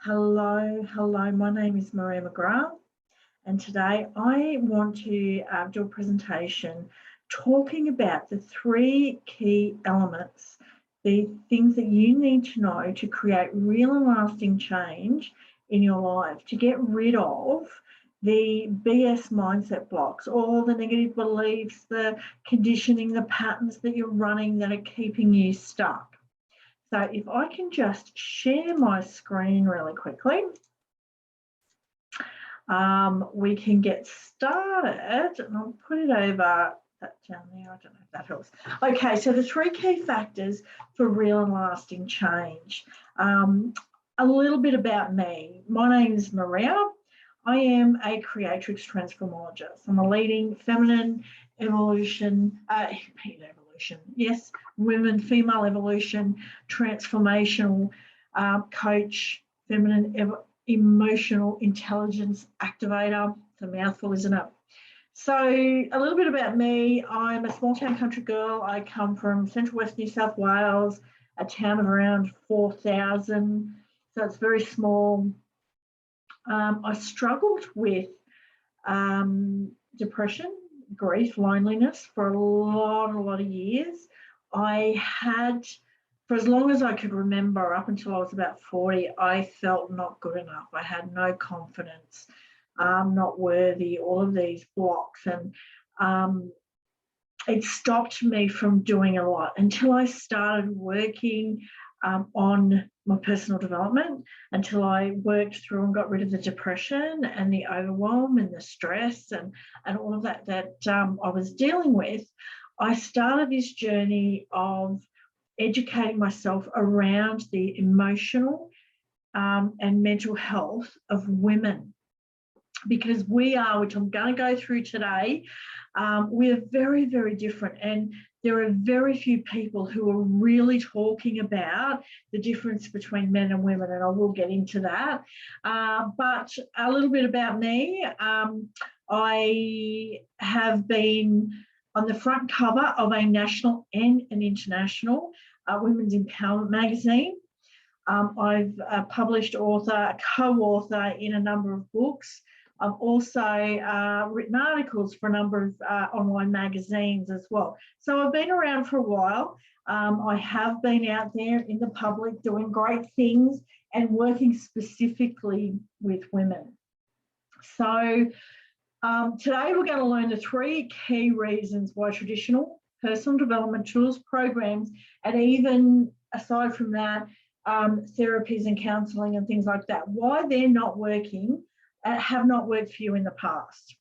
Hello, my name is Maria McGrath, and today I want to do a presentation talking about the three key elements, the things that you need to know to create real and lasting change in your life, to get rid of the BS mindset blocks, all the negative beliefs, the conditioning, the patterns that you're running that are keeping you stuck. So if I can just share my screen really quickly, we can get started, and I'll put it over that down there. I don't know if that helps. Okay, so the three key factors for real and lasting change. A little bit about me. My name is Maria. I am a creatrix transformologist. I'm a leading feminine evolution, yes, women, female evolution, transformational coach, feminine emotional intelligence activator. It's a mouthful, isn't it? So a little bit about me. I'm a small town country girl. I come from central west New South Wales, a town of around 4,000. So it's very small. I struggled with depression, grief, loneliness for a lot of years. I had, for as long as I could remember, up until I was about 40, I felt not good enough. I had no confidence, not worthy, all of these blocks. And it stopped me from doing a lot until I started working on my personal development, until I worked through and got rid of the depression and the overwhelm and the stress and all of that I was dealing with. I started this journey of educating myself around the emotional and mental health of women, because we are, which I'm going to go through today, we are very, very different, and there are very few people who are really talking about the difference between men and women, and I will get into that. But a little bit about me. I have been on the front cover of a national and an international women's empowerment magazine. I've published author, co-author in a number of books. I've also written articles for a number of online magazines as well. So I've been around for a while. I have been out there in the public doing great things and working specifically with women. So today we're going to learn the three key reasons why traditional personal development tools, programs, and even aside from that, therapies and counselling and things like that, why they're not working, have not worked for you in the past.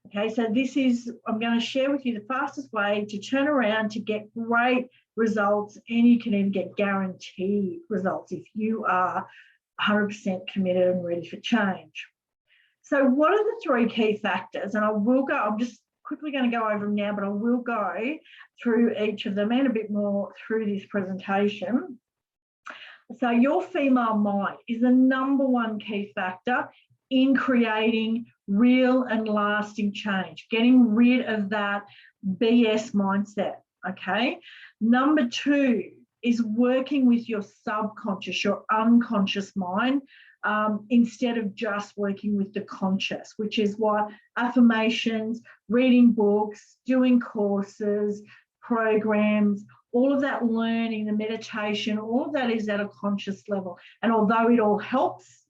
Okay, so this is, I'm going to share with you the fastest way to turn around to get great results, and you can even get guaranteed results if you are 100% committed and ready for change. So what are the three key factors? And I'm just quickly going to go over them now, but I will go through each of them and a bit more through this presentation. So your female mind is the number one key factor in creating real and lasting change, getting rid of that BS mindset, okay? Number two is working with your subconscious, your unconscious mind, instead of just working with the conscious, which is why affirmations, reading books, doing courses, programs, all of that learning, the meditation, all of that is at a conscious level. And although it all helps,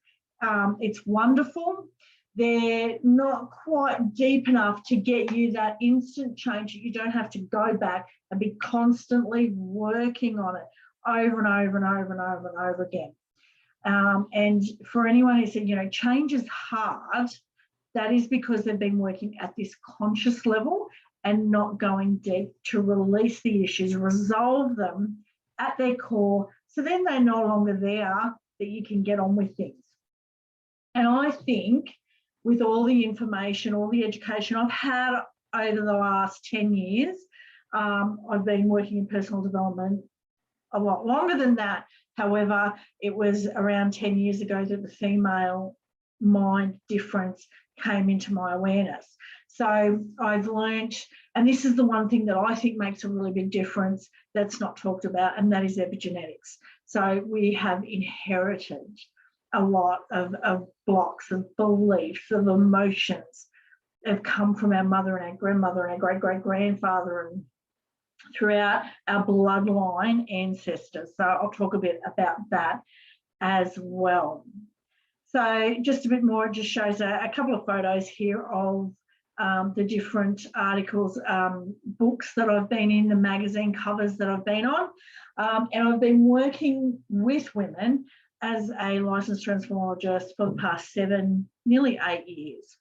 it's wonderful, they're not quite deep enough to get you that instant change that you don't have to go back and be constantly working on it over and over and over and over and over again. And for anyone who said, change is hard, that is because they've been working at this conscious level and not going deep to release the issues, resolve them at their core, so then they're no longer there, that you can get on with things. And I think with all the information, all the education I've had over the last 10 years, I've been working in personal development a lot longer than that. However, it was around 10 years ago that the female mind difference came into my awareness. So I've learned, and this is the one thing that I think makes a really big difference that's not talked about, and that is epigenetics. So we have inherited a lot of blocks, of beliefs, of emotions have come from our mother and our grandmother and our great-great-grandfather and throughout our bloodline ancestors. So I'll talk a bit about that as well. So just a bit more, it just shows a couple of photos here of the different articles, books that I've been in, the magazine covers that I've been on. And I've been working with women as a licensed transformologist for the past nearly 8 years.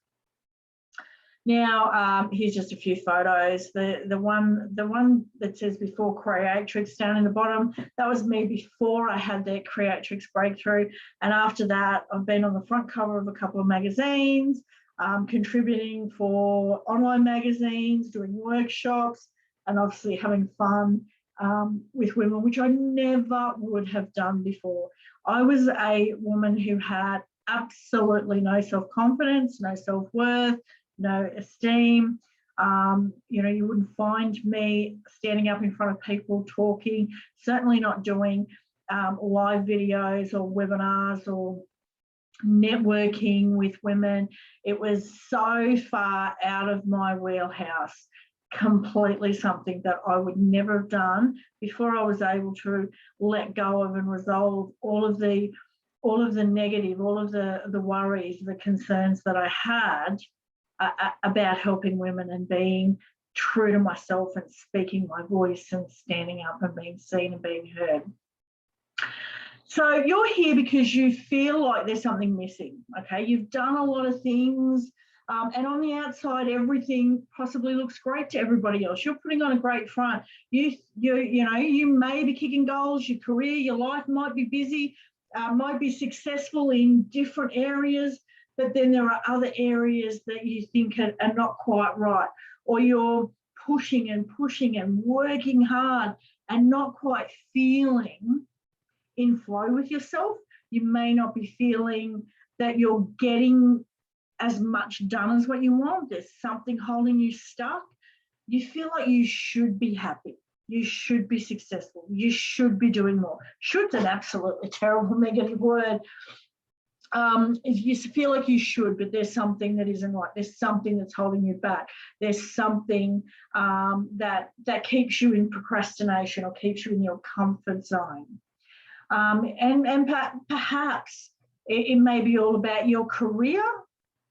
Now, here's just a few photos. The one that says before creatrix down in the bottom, that was me before I had that creatrix breakthrough. And after that, I've been on the front cover of a couple of magazines, contributing for online magazines, doing workshops, and obviously having fun with women, which I never would have done before. I was a woman who had absolutely no self-confidence, no self-worth, no esteem. You wouldn't find me standing up in front of people talking, certainly not doing live videos or webinars or networking with women. It was so far out of my wheelhouse, completely something that I would never have done before I was able to let go of and resolve all of the negative, all of the worries, the concerns that I had about helping women and being true to myself and speaking my voice and standing up and being seen and being heard. So you're here because you feel like there's something missing, okay? You've done a lot of things, and on the outside, everything possibly looks great to everybody else. You're putting on a great front. You may be kicking goals, your career, your life might be busy, might be successful in different areas, but then there are other areas that you think are not quite right, or you're pushing and working hard and not quite feeling in flow with yourself. You may not be feeling that you're getting as much done as what you want. There's something holding you stuck. You feel like you should be happy. You should be successful. You should be doing more. Should's an absolutely terrible negative word. If you feel like you should, but there's something that isn't right. There's something that's holding you back. There's something that keeps you in procrastination or keeps you in your comfort zone. And perhaps it may be all about your career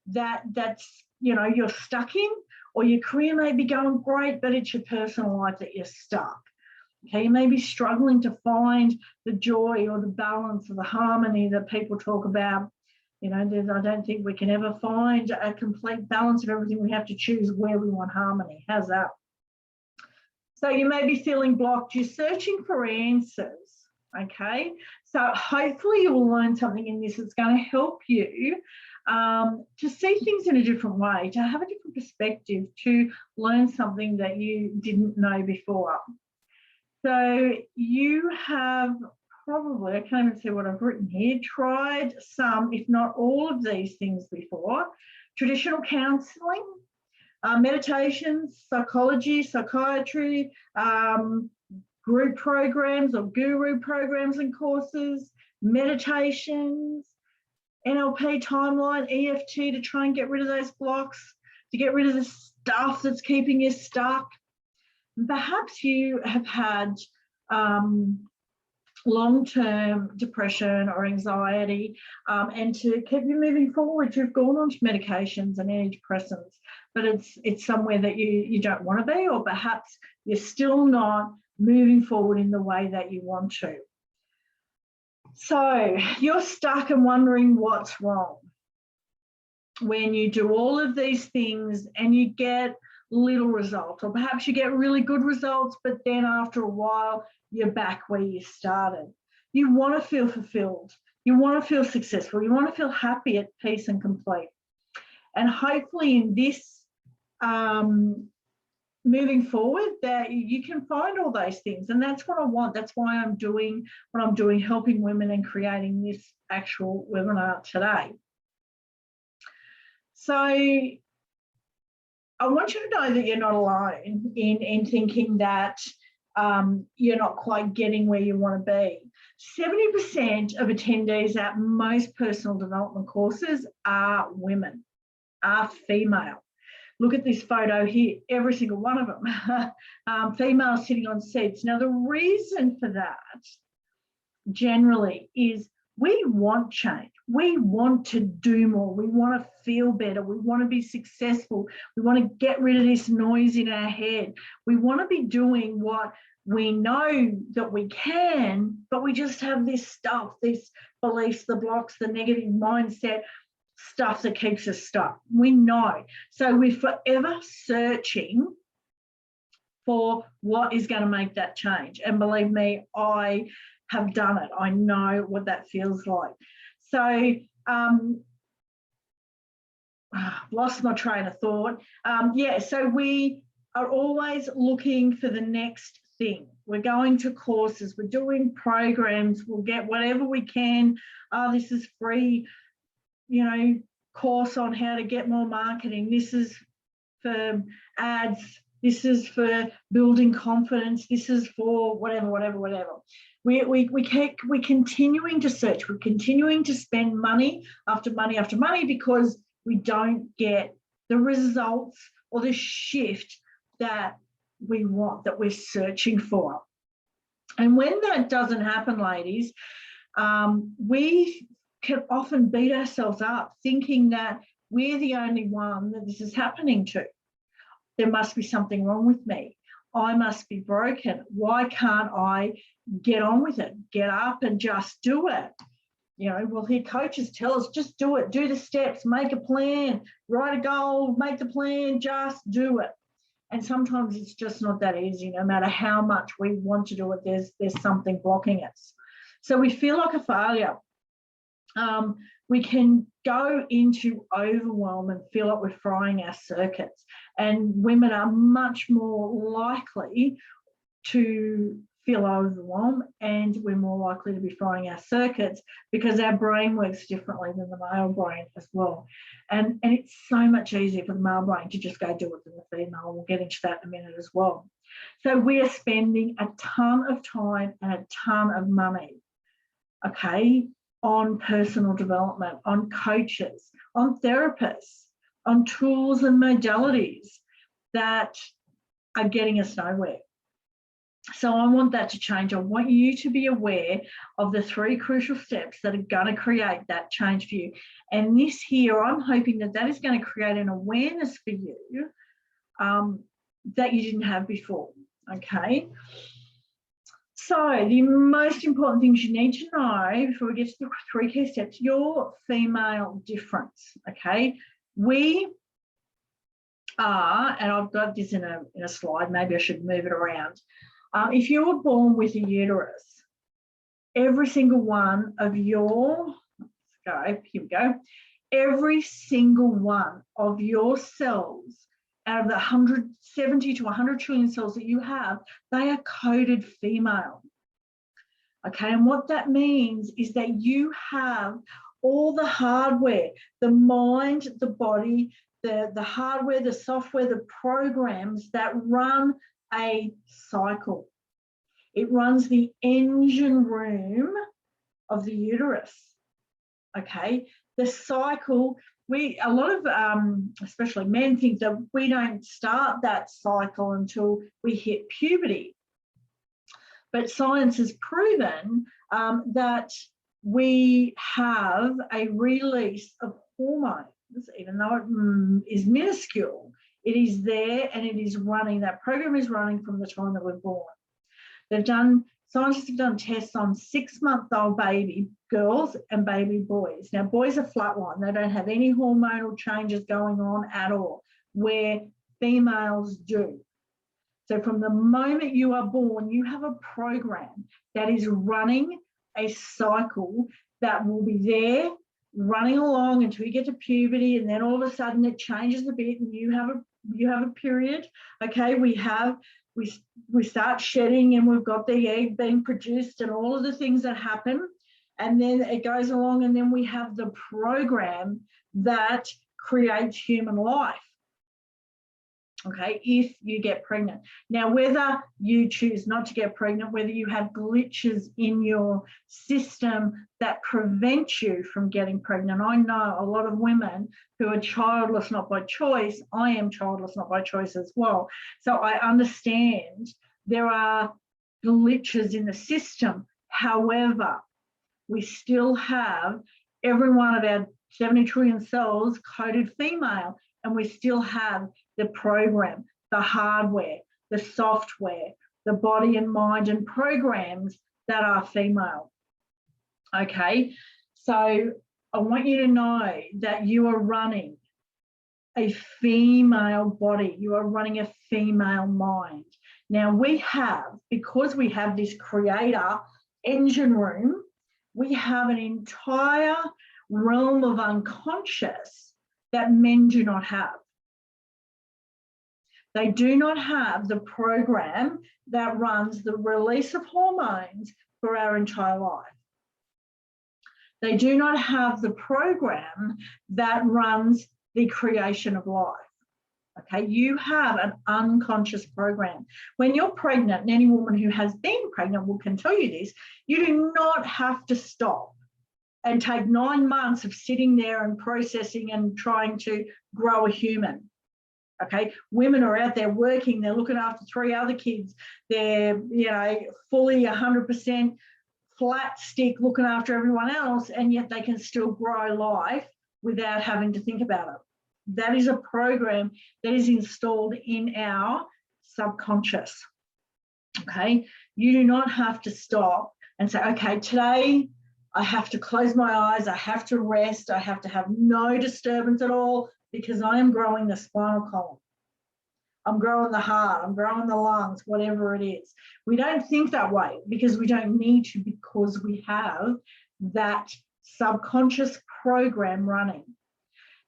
that's you're stuck in, or your career may be going great, but it's your personal life that you're stuck. Okay, you may be struggling to find the joy or the balance or the harmony that people talk about. I don't think we can ever find a complete balance of everything. We have to choose where we want harmony. How's that? So you may be feeling blocked. You're searching for answers, okay? So hopefully you will learn something in this that's going to help you to see things in a different way, to have a different perspective, to learn something that you didn't know before. So you have probably, I can't even see what I've written here, tried some, if not all of these things before. Traditional counselling, meditations, psychology, psychiatry, group programs or guru programs and courses, meditations, NLP timeline, EFT to try and get rid of those blocks, to get rid of the stuff that's keeping you stuck. Perhaps you have had long-term depression or anxiety, and to keep you moving forward, you've gone on to medications and antidepressants, but it's somewhere that you don't want to be, or perhaps you're still not moving forward in the way that you want to. So you're stuck and wondering what's wrong when you do all of these things and you get little results, or perhaps you get really good results, but then after a while you're back where you started. You want to feel fulfilled. You want to feel successful. You want to feel happy, at peace and complete. And hopefully in this moving forward, that you can find all those things. And that's what I want. That's why I'm doing what I'm doing, helping women and creating this actual webinar today. So I want you to know that you're not alone in thinking that you're not quite getting where you want to be. 70% of attendees at most personal development courses are women, are female. Look at this photo here, every single one of them, females sitting on seats. Now, the reason for that generally is we want change. We want to do more. We want to feel better. We want to be successful. We want to get rid of this noise in our head. We want to be doing what we know that we can, but we just have this stuff, this beliefs, the blocks, the negative mindset, stuff that keeps us stuck. We know. So we're forever searching for what is going to make that change. And believe me, I have done it. I know what that feels like. So lost my train of thought. So we are always looking for the next thing. We're going to courses, we're doing programs, we'll get whatever we can. This is free, course on how to get more marketing. This is for ads. This is for building confidence. This is for whatever. We're continuing to search. We're continuing to spend money after money after money because we don't get the results or the shift that we want, that we're searching for. And when that doesn't happen, ladies, we can often beat ourselves up thinking that we're the only one that this is happening to. There must be something wrong with me. I must be broken. Why can't I get on with it? Get up and just do it. We'll hear coaches tell us, just do it, do the steps, make a plan, write a goal, make the plan, just do it. And sometimes it's just not that easy. No matter how much we want to do it, there's something blocking us. So we feel like a failure. We can go into overwhelm and feel like we're frying our circuits. And women are much more likely to feel overwhelmed, and we're more likely to be frying our circuits because our brain works differently than the male brain as well. And it's so much easier for the male brain to just go do it than the female. We'll get into that in a minute as well. So we are spending a ton of time and a ton of money, on personal development, on coaches, on therapists, on tools and modalities that are getting us nowhere. So I want that to change. I want you to be aware of the 3 crucial steps that are going to create that change for you. And this here, I'm hoping that is going to create an awareness for you that you didn't have before, okay? So the most important things you need to know before we get to the 3 key steps, your female difference, okay? We are, and I've got this in a slide, maybe I should move it around. If you were born with a uterus, every single one of your, here we go, every single one of your cells out of the 170 to 100 trillion cells that you have, they are coded female. Okay, and what that means is that you have all the hardware, the mind, the body, the hardware, the software, the programs that run a cycle. It runs the engine room of the uterus. Okay, the cycle, a lot of especially men think that we don't start that cycle until we hit puberty. But science has proven that we have a release of hormones, even though it is minuscule. It is there and it is running. That program is running from the time that we're born. Scientists have done tests on 6-month-old baby girls and baby boys. Now, boys are flatline. They don't have any hormonal changes going on at all, where females do. So from the moment you are born, you have a program that is running a cycle that will be there running along until you get to puberty, and then all of a sudden it changes a bit and you have a period. Okay, we start shedding and we've got the egg being produced and all of the things that happen, and then it goes along, and then we have the program that creates human life. okay, if you get pregnant. Now, whether you choose not to get pregnant, whether you have glitches in your system that prevent you from getting pregnant. I know a lot of women who are childless not by choice. I am childless not by choice as well. So I understand there are glitches in the system. However, we still have every one of our 70 trillion cells coded female, and we still have the program, the hardware, the software, the body and mind and programs that are female. Okay, so I want you to know that you are running a female body, you are running a female mind. Now we have, because we have this creator engine room, we have an entire realm of unconscious that men do not have. They do not have the program that runs the release of hormones for our entire life. They do not have the program that runs the creation of life. Okay, you have an unconscious program. When you're pregnant, and any woman who has been pregnant can tell you this, you do not have to stop and take 9 months of sitting there and processing and trying to grow a human. Okay, women are out there working, they're looking after 3 other kids, they're, fully 100% flat stick looking after everyone else, and yet they can still grow life without having to think about it. That is a program that is installed in our subconscious. Okay, you do not have to stop and say, okay, today I have to close my eyes, I have to rest, I have to have no disturbance at all because I am growing the spinal column. I'm growing the heart, I'm growing the lungs, whatever it is. We don't think that way because we don't need to, because we have that subconscious program running.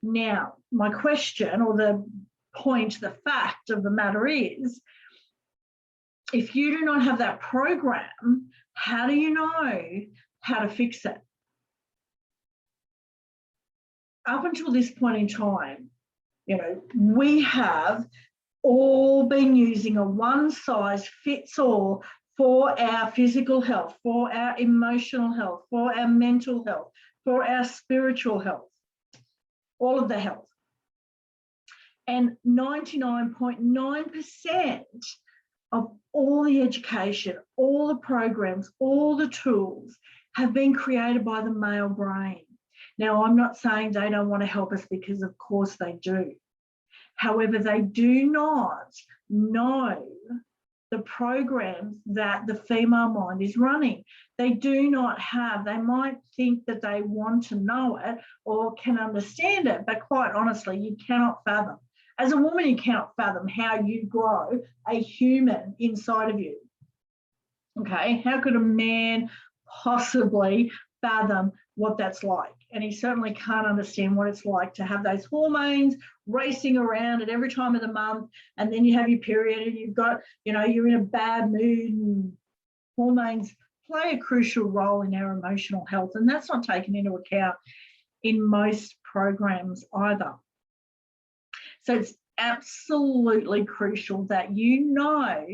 Now, my question, or the point, the fact of the matter is, if you do not have that program, how do you know how to fix it? Up until this point in time, we have all been using a one-size-fits-all for our physical health, for our emotional health, for our mental health, for our spiritual health, all of the health. And 99.9% of all the education, all the programs, all the tools have been created by the male brain. Now, I'm not saying they don't want to help us, because of course they do. However, they do not know the programs that the female mind is running. They do not have, they might think that they want to know it or can understand it, but quite honestly, you cannot fathom. As a woman, you cannot fathom how you grow a human inside of you. Okay, how could a man possibly fathom what that's like? And he certainly can't understand what it's like to have those hormones racing around at every time of the month, and then you have your period and you've got, you're in a bad mood, and hormones play a crucial role in our emotional health, and that's not taken into account in most programs either. So it's absolutely crucial that you know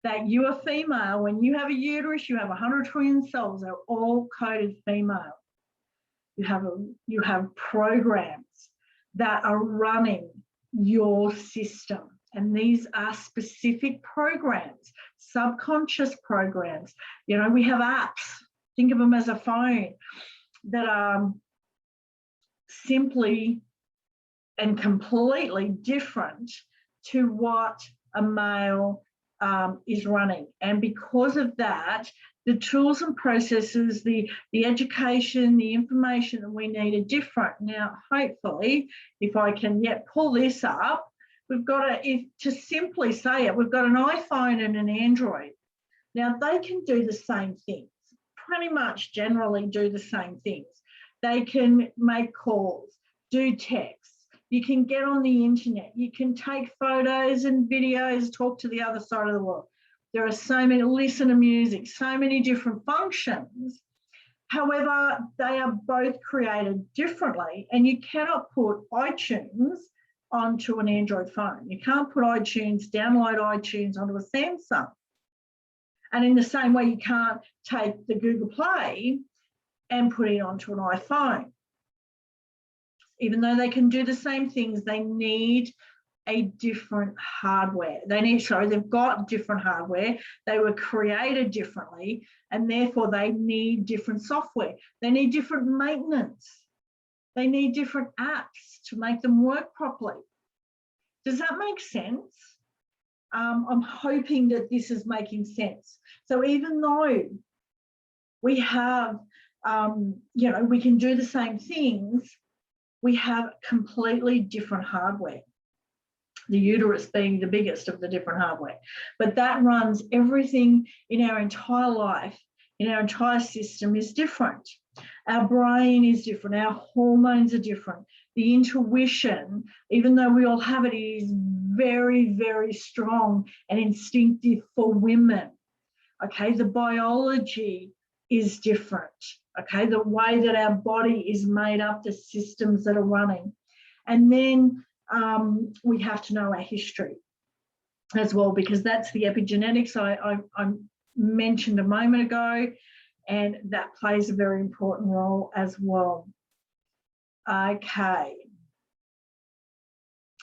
that you are female. When you have a uterus, you have 100 trillion cells. They're all coded female. You have programs that are running your system. And these are specific programs, subconscious programs. We have apps. Think of them as a phone that are simply and completely different to what a male is running. And because of that, the tools and processes, the education, the information that we need are different. Now, hopefully, if I can yet pull this up, we've got to simply say it, we've got an iPhone and an Android. Now, they can do the same things, pretty much generally do the same things. They can make calls, do texts. You can get on the internet. You can take photos and videos, talk to the other side of the world. There are so many, listen to music, so many different functions. However, they are both created differently, and you cannot put iTunes onto an Android phone. You can't put iTunes, download iTunes onto a Samsung. And in the same way, you can't take the Google Play and put it onto an iPhone. Even though they can do the same things, they need a different hardware. They've got different hardware. They were created differently, and therefore they need different software. They need different maintenance. They need different apps to make them work properly. Does that make sense? I'm hoping that this is making sense. So even though we have, we can do the same things, we have completely different hardware. The uterus being the biggest of the different hardware. But that runs everything in our entire life, in our entire system is different. Our brain is different, our hormones are different. The intuition, even though we all have it, is very, very strong and instinctive for women. Okay, the biology is different. Okay, the way that our body is made up, the systems that are running. And then we have to know our history as well, because that's the epigenetics I mentioned a moment ago, and that plays a very important role as well. Okay,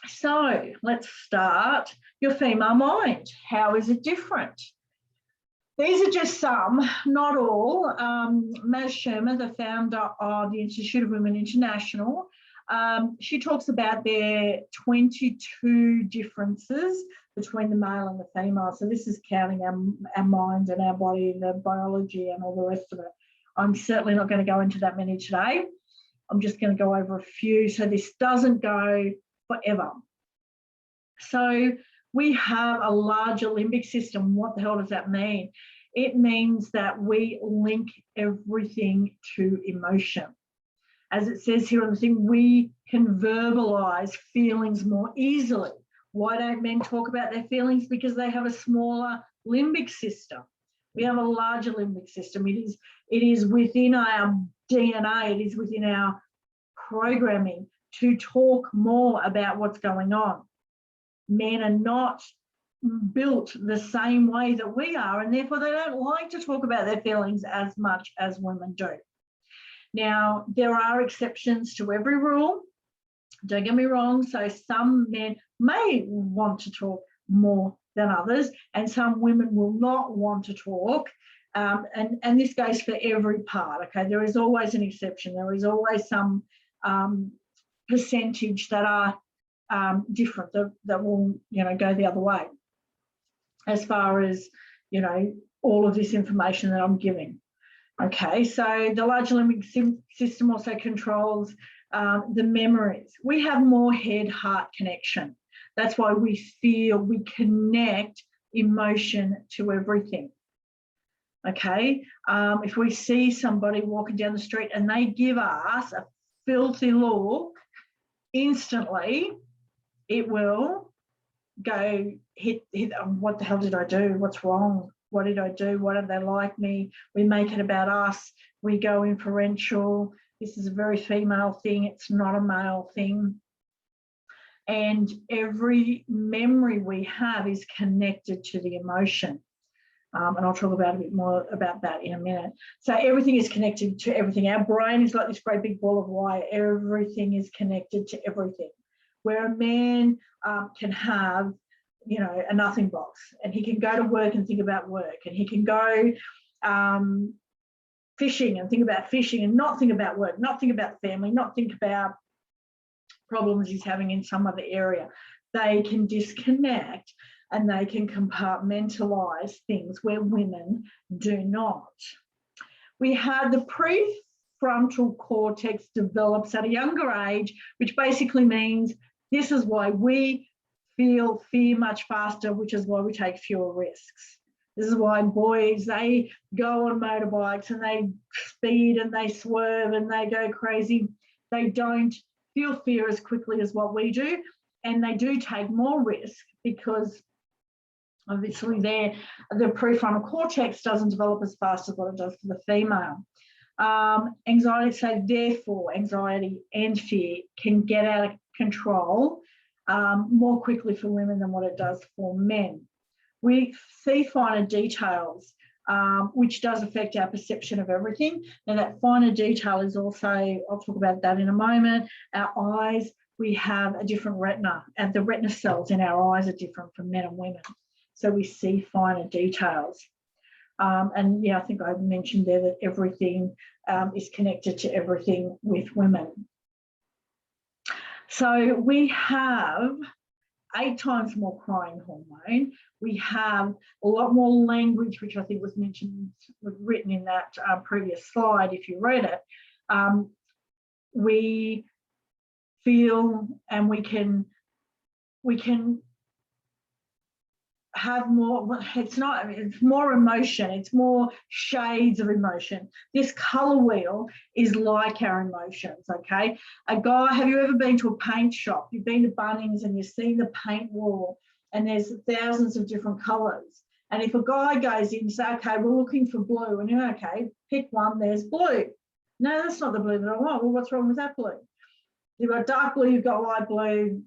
so let's start. Your female mind, how is it different? These are just some, not all. Maz Shermer, the founder of the Institute of Women International, she talks about their 22 differences between the male and the female. So this is counting our mind and our body and the biology and all the rest of it. I'm certainly not going to go into that many today. I'm just going to go over a few so this doesn't go forever. So we have a larger limbic system. What the hell does that mean? It means that we link everything to emotion. As it says here on the thing, we can verbalize feelings more easily. Why don't men talk about their feelings? Because they have a smaller limbic system. We have a larger limbic system. It is within our DNA, it is within our programming to talk more about what's going on. Men are not built the same way that we are, and therefore they don't like to talk about their feelings as much as women do. Now, there are exceptions to every rule. Don't get me wrong. So some men may want to talk more than others, and some women will not want to talk. And this goes for every part. Okay, there is always an exception. There is always some percentage that are different, that will, go the other way, as far as, all of this information that I'm giving. Okay, so the larger limbic system also controls the memories. We have more head-heart connection. That's why we connect emotion to everything. Okay, if we see somebody walking down the street and they give us a filthy look, instantly it will go hit, what the hell did I do? What's wrong? What did I do? Why don't they like me? We make it about us. We go inferential. This is a very female thing. It's not a male thing. And every memory we have is connected to the emotion. And I'll talk about a bit more about that in a minute. So everything is connected to everything. Our brain is like this great big ball of wire. Everything is connected to everything. Where a man can have, a nothing box, and he can go to work and think about work, and he can go fishing and think about fishing and not think about work, not think about family, not think about problems he's having in some other area. They can disconnect and they can compartmentalize things where women do not. We have the prefrontal cortex develops at a younger age, which basically means this is why we feel fear much faster, which is why we take fewer risks. This is why boys, they go on motorbikes and they speed and they swerve and they go crazy. They don't feel fear as quickly as what we do, and they do take more risk because obviously the prefrontal cortex doesn't develop as fast as what it does for the female. Anxiety, so therefore anxiety and fear can get out of control more quickly for women than what it does for men. We see finer details, which does affect our perception of everything. Now, that finer detail is also, I'll talk about that in a moment. Our eyes, we have a different retina, and the retina cells in our eyes are different from men and women. So we see finer details. And yeah, I think I mentioned there that everything is connected to everything with women. So we have 8 times more crying hormone. We have a lot more language, which I think was mentioned, written in that previous slide, if you read it. We feel, and we can have more, it's more emotion, it's more shades of emotion. This colour wheel is like our emotions, okay? Have you ever been to a paint shop? You've been to Bunnings and you've seen the paint wall and there's thousands of different colours. And if a guy goes in and says, okay, we're looking for blue, and you're okay, pick one, there's blue. No, that's not the blue that I want. Well, what's wrong with that blue? You've got dark blue, you've got light blue,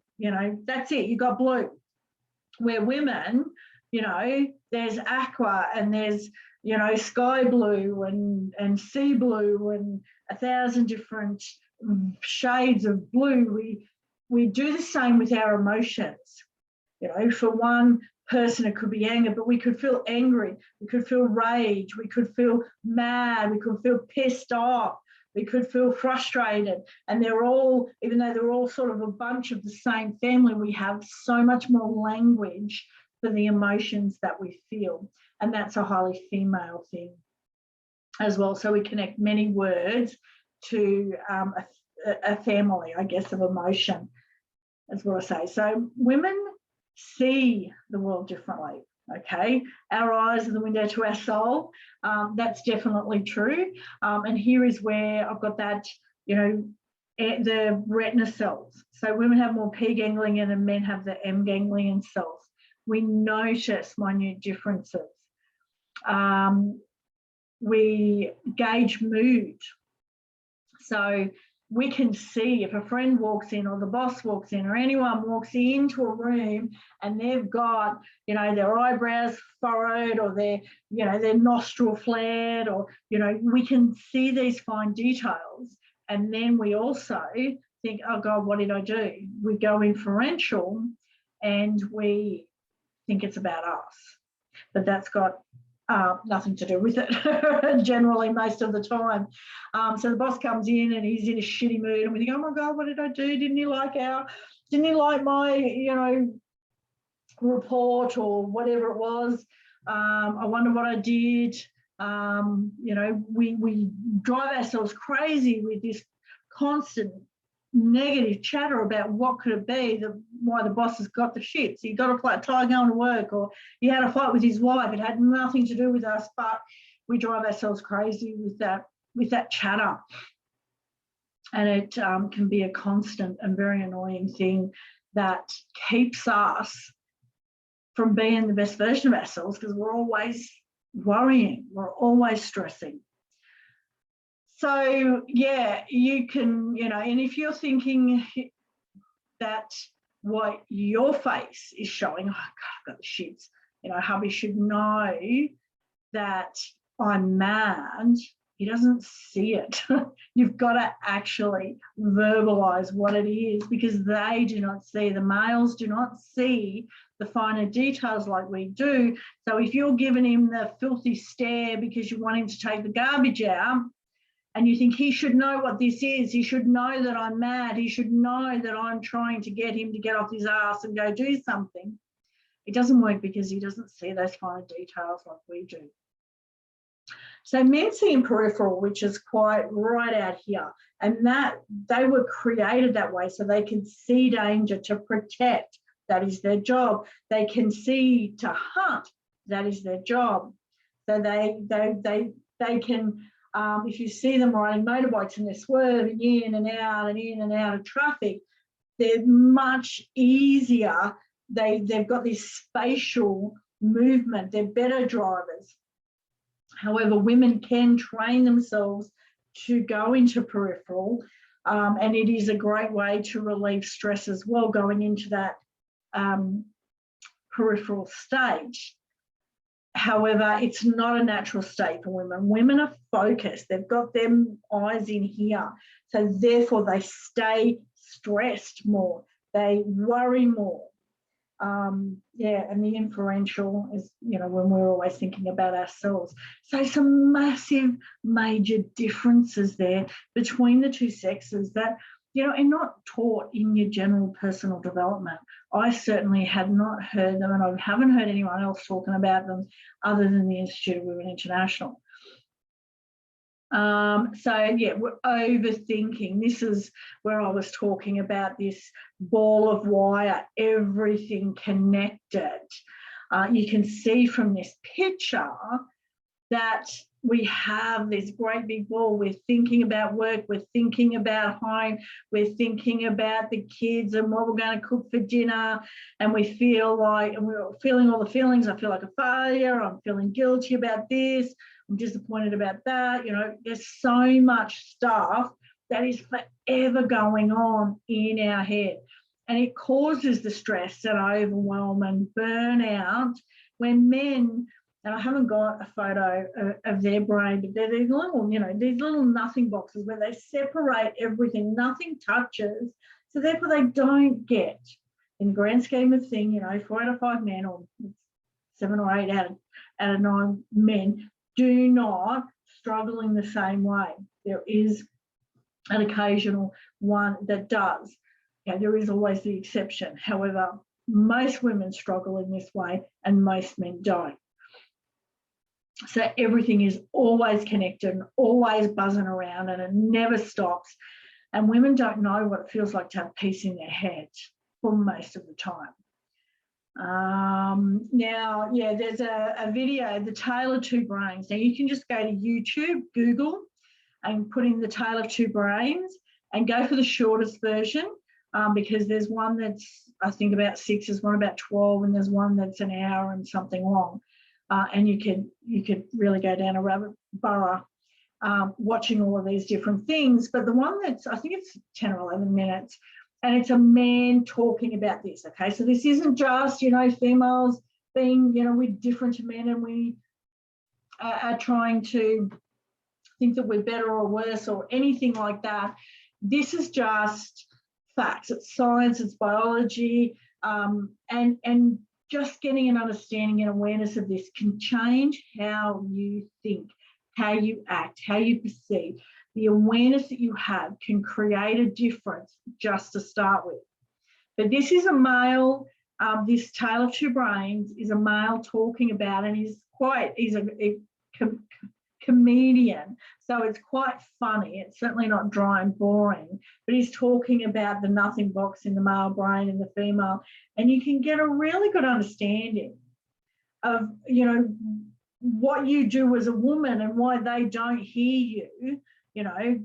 that's it, you've got blue. Where women, there's aqua and there's, sky blue and sea blue and 1,000 different shades of blue. We do the same with our emotions. For one person, it could be anger, but we could feel angry, we could feel rage, we could feel mad, we could feel pissed off, we could feel frustrated. And they're all, even though they're all sort of a bunch of the same family, we have so much more language for the emotions that we feel. And that's a highly female thing as well. So we connect many words to a family, I guess, of emotion, is what I say. So women see the world differently. Okay, our eyes are the window to our soul. That's definitely true. And here is where I've got that, the retina cells. So women have more P ganglion and men have the M ganglion cells. We notice minute differences. We gauge mood. So we can see if a friend walks in or the boss walks in or anyone walks into a room and they've got, their eyebrows furrowed or their nostril flared, or, we can see these fine details. And then we also think, oh God, what did I do? We go inferential and we think it's about us. But that's got nothing to do with it generally most of the time. So the boss comes in and he's in a shitty mood and we think, oh my God, what did I do? Didn't he like my, report or whatever it was? I wonder what I did. We drive ourselves crazy with this constant negative chatter about what could it be, why the boss has got the shit. So you got a flat tire going to work, or he had a fight with his wife. It had nothing to do with us, but we drive ourselves crazy with that chatter. And it can be a constant and very annoying thing that keeps us from being the best version of ourselves, because we're always worrying, we're always stressing. So, yeah, you can, and if you're thinking that what your face is showing, oh, God, I've got the shits, hubby should know that I'm mad, he doesn't see it. You've got to actually verbalise what it is, because they do not see, the males do not see the finer details like we do. So if you're giving him the filthy stare because you want him to take the garbage out, and you think he should know what this is, he should know that I'm mad, he should know that I'm trying to get him to get off his ass and go do something, it doesn't work, because he doesn't see those finer details like we do. So men see in peripheral, which is quite right out here, and that they were created that way so they can see danger to protect. That is their job. They can see to hunt. That is their job. So they can, if you see them riding motorbikes and they're swerving in and out of traffic, they're much easier. They've got this spatial movement. They're better drivers. However, women can train themselves to go into peripheral And it is a great way to relieve stress as well, going into that peripheral stage. However, it's not a natural state for women. Women are focused. They've got their eyes in here. So therefore, they stay stressed more. They worry more. Yeah, and the inferential is, you know, when we're always thinking about ourselves. So some massive, major differences there between the two sexes that, you know, are not taught in your general personal development. I certainly had not heard them, and I haven't heard anyone else talking about them other than the Institute of Women International. So yeah, we're overthinking. This is where I was talking about this ball of wire, everything connected. You can see from this picture that we have this great big ball. We're thinking about work, we're thinking about home, we're thinking about the kids and what we're going to cook for dinner, and we feel like, and we're feeling all the feelings. I feel like a failure, I'm feeling guilty about this, I'm disappointed about that. You know, there's so much stuff that is forever going on in our head, and it causes the stress and overwhelm and burnout when men, and I haven't got a photo of their brain, but they're these little, you know, these little nothing boxes where they separate everything, nothing touches. So therefore they don't get, in the grand scheme of things, you know, 4 out of 5 men, or 7 or 8 out of 9 men do not struggle in the same way. There is an occasional one that does. You know, there is always the exception. However, most women struggle in this way and most men don't. So everything is always connected and always buzzing around, and it never stops. And women don't know what it feels like to have peace in their head for most of the time. Now, yeah, there's a video, The Tale of Two Brains. Now, you can just go to YouTube, Google, and put in The Tale of Two Brains and go for the shortest version, because there's one that's, I think, about 6, there's one about 12, and there's one that's an hour and something long. And you could really go down a rabbit burrow watching all of these different things. But the one that's, I think it's 10 or 11 minutes, and it's a man talking about this, okay? So this isn't just, you know, females being, you know, we're different to men and we are trying to think that we're better or worse or anything like that. This is just facts. It's science, it's biology, and just getting an understanding and awareness of this can change how you think, how you act, how you perceive. The awareness that you have can create a difference just to start with. But this is a male, this Tale of Two Brains is a male talking about, and he's a comedian, so it's quite funny. It's certainly not dry and boring, but he's talking about the nothing box in the male brain and the female, and you can get a really good understanding of, you know, what you do as a woman and why they don't hear you, you know,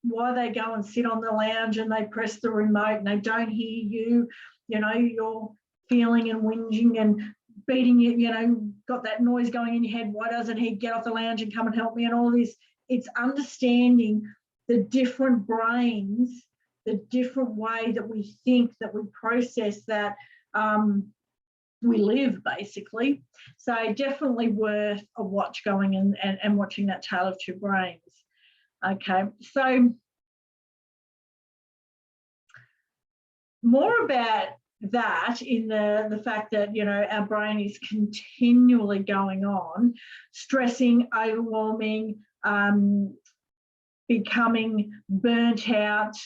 why they go and sit on the lounge and they press the remote and they don't hear you, you know, you're feeling and whinging and beating you, you know, got that noise going in your head. Why doesn't he get off the lounge and come and help me and all this? It's understanding the different brains, the different way that we think, that we process, that we live, basically. So definitely worth a watch going and watching that Tale of Two Brains. Okay, so more about that in the fact that, you know, our brain is continually going on, stressing, overwhelming, becoming burnt out.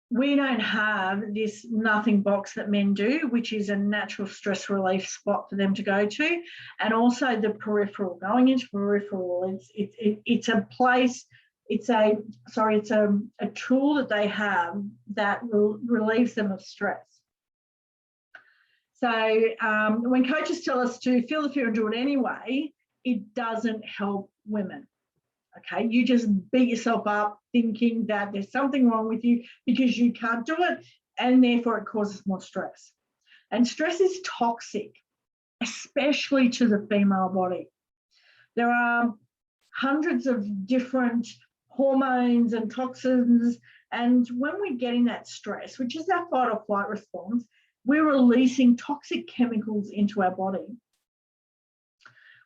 We don't have this nothing box that men do, which is a natural stress relief spot for them to go to, and also the peripheral. Going into peripheral, it's a place. It's a tool that they have that relieves them of stress. So when coaches tell us to feel the fear and do it anyway, it doesn't help women. Okay, you just beat yourself up thinking that there's something wrong with you because you can't do it, and therefore it causes more stress. And stress is toxic, especially to the female body. There are hundreds of different hormones and toxins. And when we're getting that stress, which is our fight or flight response, we're releasing toxic chemicals into our body.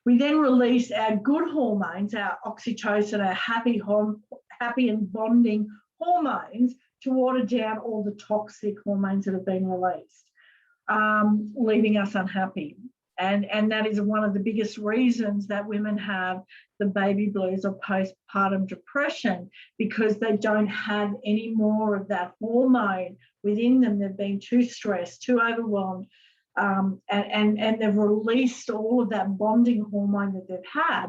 We then release our good hormones, our oxytocin, our happy and bonding hormones, to water down all the toxic hormones that have been released, leaving us unhappy. And that is one of the biggest reasons that women have the baby blues or postpartum depression, because they don't have any more of that hormone within them. They've been too stressed, too overwhelmed, and they've released all of that bonding hormone that they've had.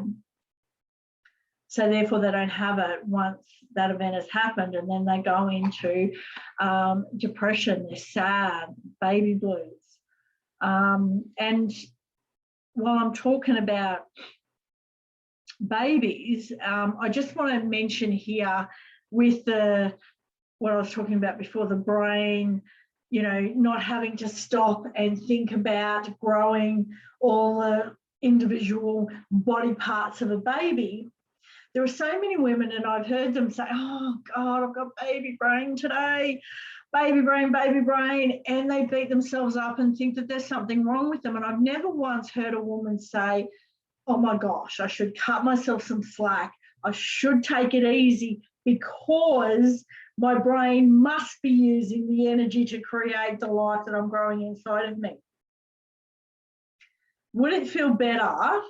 So therefore they don't have it once that event has happened, and then they go into depression. They're sad, baby blues. And while I'm talking about babies, I just want to mention here with what I was talking about before, the brain, you know, not having to stop and think about growing all the individual body parts of a baby. There are so many women, and I've heard them say, oh God, I've got baby brain today, baby brain, and they beat themselves up and think that there's something wrong with them. And I've never once heard a woman say, oh my gosh, I should cut myself some slack. I should take it easy because my brain must be using the energy to create the life that I'm growing inside of me. Would it feel better,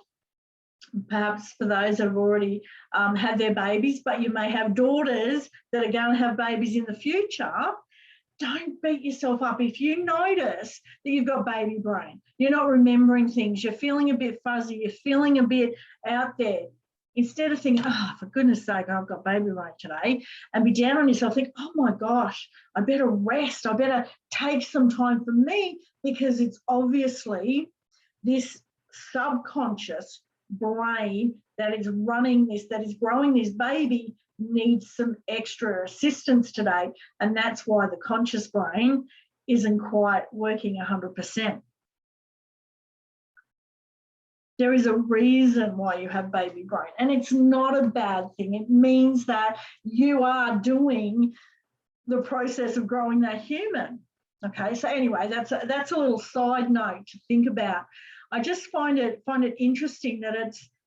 perhaps for those that have already had their babies, but you may have daughters that are going to have babies in the future? Don't beat yourself up if you notice that you've got baby brain. You're not remembering things. You're feeling a bit fuzzy. You're feeling a bit out there. Instead of thinking, oh, for goodness sake, I've got baby brain today, and be down on yourself, think, oh my gosh, I better rest. I better take some time for me, because it's obviously this subconscious brain that is running this, that is growing this baby, needs some extra assistance today. And that's why the conscious brain isn't quite working 100%. There is a reason why you have baby brain, and it's not a bad thing. It means that you are doing the process of growing that human. Okay, so anyway, that's a little side note to think about. I just find it interesting that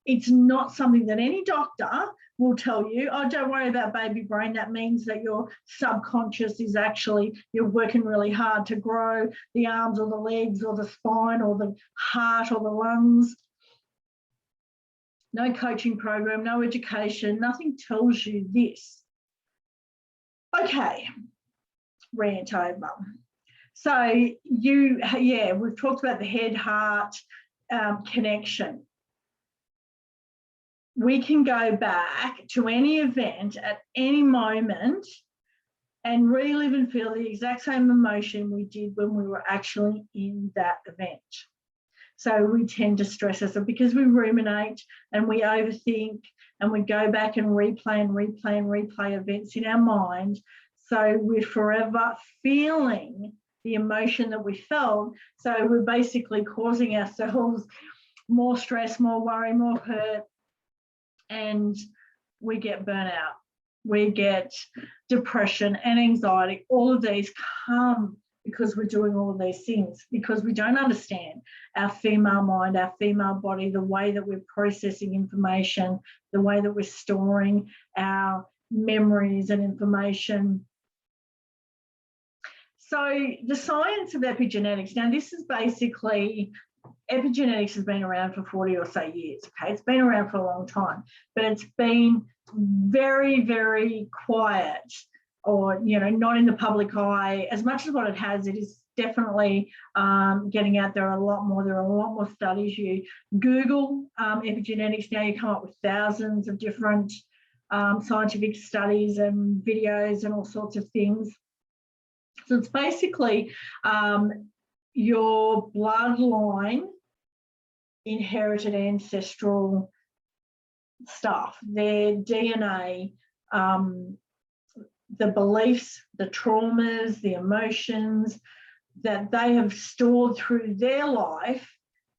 it's not something that any doctor will tell you, oh, don't worry about baby brain. That means that your subconscious is actually, you're working really hard to grow the arms or the legs or the spine or the heart or the lungs. No coaching program, no education, nothing tells you this. Okay, rant over. So we've talked about the head-heart connection. We can go back to any event at any moment and relive and feel the exact same emotion we did when we were actually in that event. So we tend to stress ourselves because we ruminate and we overthink, and we go back and replay events in our mind. So we're forever feeling the emotion that we felt. So we're basically causing ourselves more stress, more worry, more hurt, and we get burnout. We get depression and anxiety. All of these come because we're doing all of these things, because we don't understand our female mind, our female body, the way that we're processing information, the way that we're storing our memories and information. So the science of epigenetics, now this is basically, epigenetics has been around for 40 or so years, okay? It's been around for a long time, but it's been very, very quiet, or, you know, not in the public eye as much as what it has. It is definitely getting out there a lot more. There are a lot more studies. You Google epigenetics now, you come up with thousands of different scientific studies and videos and all sorts of things. So it's basically your bloodline, inherited ancestral stuff, their DNA, the beliefs, the traumas, the emotions that they have stored through their life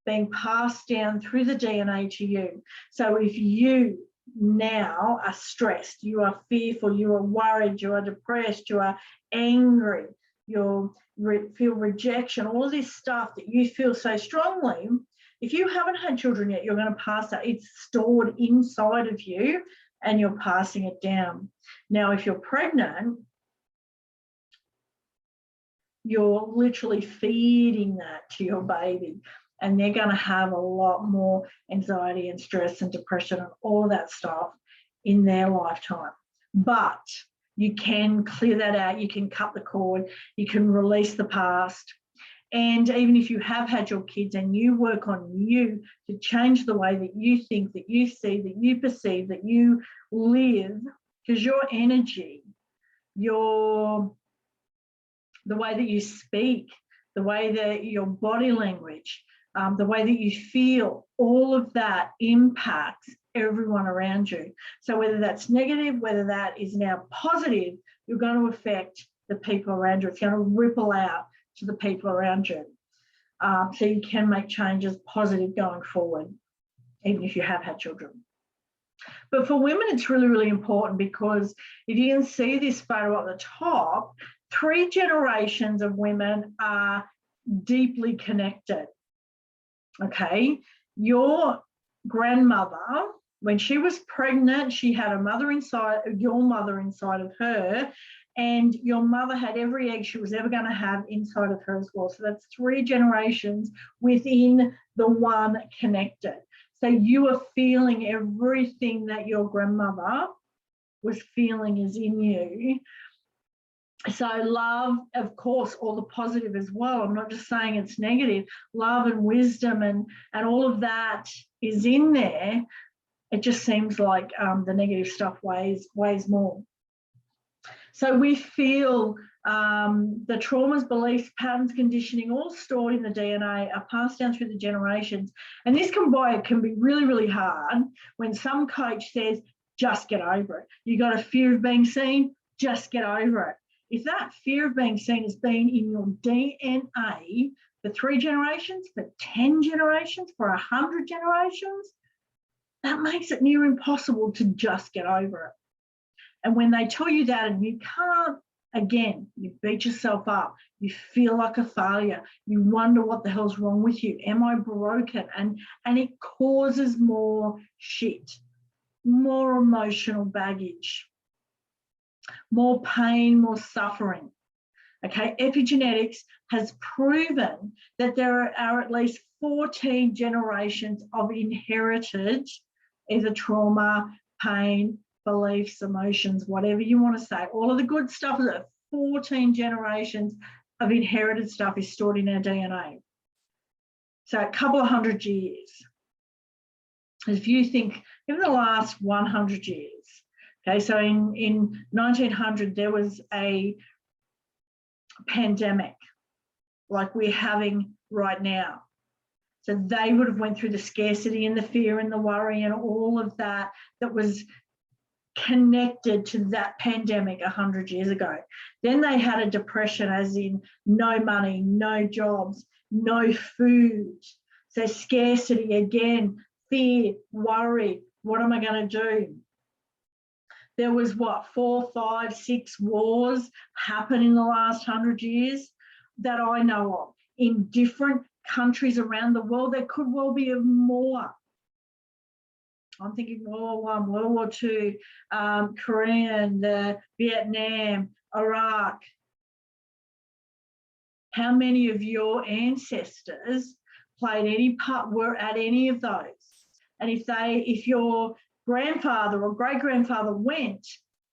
being passed down through the DNA to you. So if you now are stressed, you are fearful, you are worried, you are depressed, you are angry, you feel rejection, all of this stuff that you feel so strongly. If you haven't had children yet, you're going to pass that. It's stored inside of you and you're passing it down. Now, if you're pregnant, you're literally feeding that to your baby, and they're going to have a lot more anxiety and stress and depression and all of that stuff in their lifetime. But you can clear that out. You can cut the cord. You can release the past. And even if you have had your kids and you work on you to change the way that you think, that you see, that you perceive, that you live, because your energy, the way that you speak, the way that your body language, the way that you feel, all of that impacts everyone around you. So whether that's negative, whether that is now positive, you're going to affect the people around you. It's going to ripple out to the people around you. So you can make changes positive going forward, even if you have had children. But for women, it's really, really important, because if you can see this photo at the top, 3 generations of women are deeply connected. Okay, your grandmother, when she was pregnant, she had a mother inside, your mother inside of her, and your mother had every egg she was ever going to have inside of her as well. So that's 3 generations within the one connected. So you are feeling everything that your grandmother was feeling is in you. So love, of course, all the positive as well. I'm not just saying it's negative. Love and wisdom and all of that is in there. It just seems like the negative stuff weighs more. So we feel the traumas, beliefs, patterns, conditioning, all stored in the DNA, are passed down through the generations. And this can be really, really hard when some coach says, just get over it. You got a fear of being seen, just get over it. If that fear of being seen has been in your DNA for 3 generations, for 10 generations, for 100 generations, that makes it near impossible to just get over it. And when they tell you that and you can't, again, you beat yourself up, you feel like a failure, you wonder what the hell's wrong with you, am I broken? And it causes more shit, more emotional baggage, more pain, more suffering. Okay, epigenetics has proven that there are at least 14 generations of inherited either trauma, pain, beliefs, emotions, whatever you want to say. All of the good stuff, 14 generations of inherited stuff is stored in our DNA. So a couple of 100 years. If you think, in the last 100 years, okay, so in 1900, there was a pandemic like we're having right now. So they would have went through the scarcity and the fear and the worry and all of that was connected to that pandemic 100 years ago. Then they had a depression, as in no money, no jobs, no food. So scarcity again, fear, worry, what am I going to do? There was 4, 5, 6 wars happen in the last 100 years that I know of in different countries around the world. There could well be more. I'm thinking World War I, World War II, Korean, Vietnam, Iraq. How many of your ancestors played any part, were at any of those? And if your grandfather or great-grandfather went,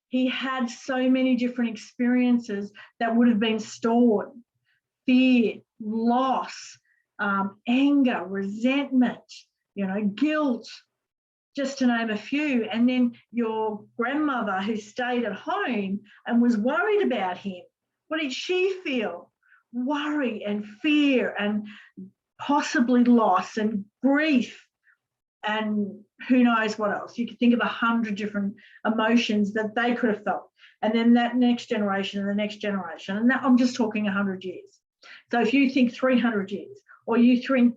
he had so many different experiences that would have been stored. Fear, loss, anger, resentment, guilt, just to name a few. And then your grandmother who stayed at home and was worried about him, what did she feel? Worry and fear and possibly loss and grief and who knows what else. You could think of 100 different emotions that they could have felt. And then that next generation and the next generation. And I'm just talking 100 years. So if you think 300 years or you think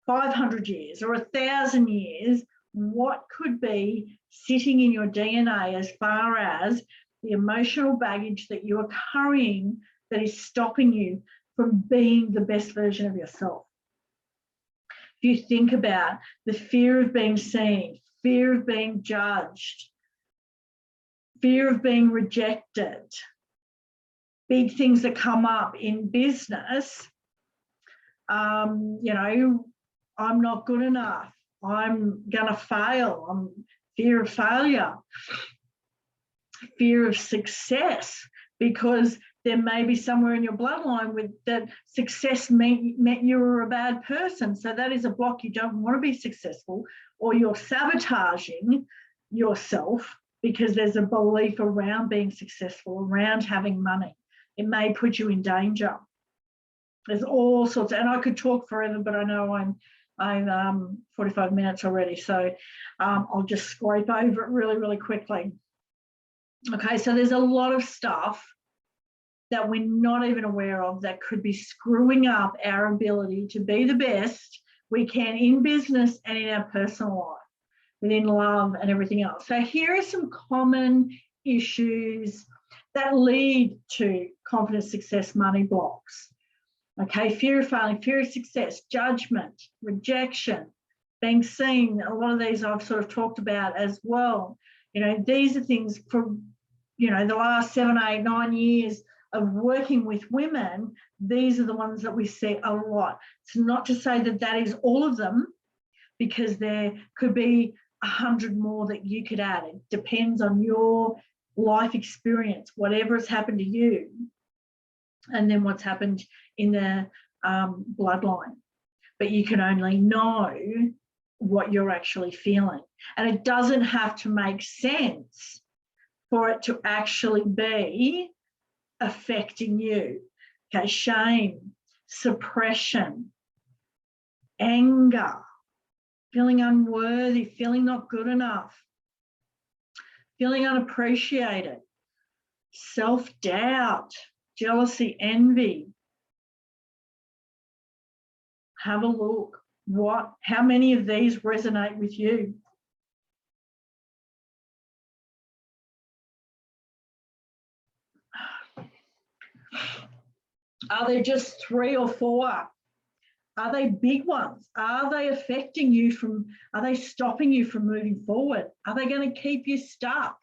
500 years or 1,000 years, what could be sitting in your DNA as far as the emotional baggage that you are carrying that is stopping you from being the best version of yourself. If you think about the fear of being seen, fear of being judged, fear of being rejected, big things that come up in business, you know, I'm not good enough, I'm going to fail, fear of failure, fear of success, because there may be somewhere in your bloodline with that success meant you were a bad person. So that is a block. You don't want to be successful, or you're sabotaging yourself because there's a belief around being successful, around having money. It may put you in danger. There's all sorts, and I could talk forever, but I know I'm 45 minutes already, so I'll just scrape over it really, really quickly. Okay, so there's a lot of stuff that we're not even aware of that could be screwing up our ability to be the best we can in business and in our personal life, within love and everything else. So here are some common issues that lead to confidence, success, money blocks. Okay, fear of failing, fear of success, judgment, rejection, being seen. A lot of these I've sort of talked about as well. You know, these are things from, you know, the last 7, 8, 9 years of working with women. These are the ones that we see a lot. It's not to say that that is all of them, because there could be 100 more that you could add. It depends on your life experience, whatever has happened to you, and then what's happened in the bloodline. But you can only know what you're actually feeling. And it doesn't have to make sense for it to actually be affecting you. Okay, shame, suppression, anger, feeling unworthy, feeling not good enough, feeling unappreciated, self-doubt, jealousy, envy. Have a look. How many of these resonate with you? Are there just 3 or 4? Are they big ones? Are they affecting you are they stopping you from moving forward? Are they going to keep you stuck?